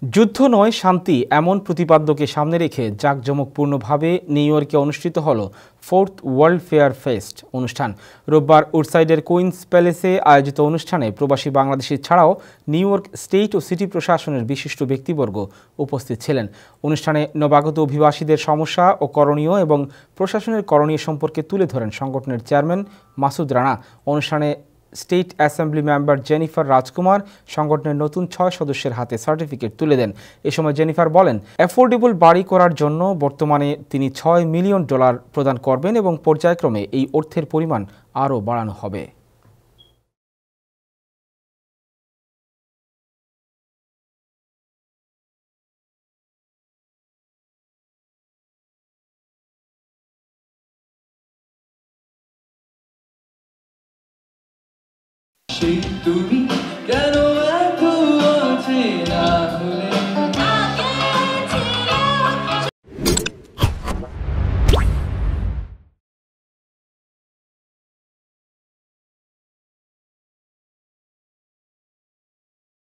যুদ্ধ নয় শান্তি এমন প্রতিপাদ্যকে সামনে রেখে জাঁকজমকপূর্ণভাবে নিউ ইয়র্কে অনুষ্ঠিত হল 4th ওয়ার্ল্ড ফেয়ার ফেস্ট অনুষ্ঠান। রোববার উডসাইডের কুইন্স প্যালেসে আয়োজিত অনুষ্ঠানে প্রবাসী বাংলাদেশি ছাড়াও নিউ ইয়র্ক স্টেট ও সিটি প্রশাসনের বিশিষ্ট ব্যক্তিবর্গ উপস্থিত ছিলেন। অনুষ্ঠানে নবাগত অভিবাসীদের সমস্যা ও করণীয় এবং প্রশাসনের করণীয় সম্পর্কে তুলে ধরেন সংগঠনের চেয়ারম্যান মাসুদ রানা। অনুষ্ঠানে স্টেট অ্যাসেম্বলি মেম্বার জেনিফার রাজকুমার সংগঠনের নতুন 6 সদস্যের হাতে সার্টিফিকেট তুলে দেন। এ সময় জেনিফার বলেন, অ্যাফোর্ডেবল বাড়ি করার জন্য বর্তমানে তিনি $6 মিলিয়ন প্রদান করবেন এবং পর্যায়ক্রমে এই অর্থের পরিমাণ আরও বাড়ানো হবে। সেই তুমি কেন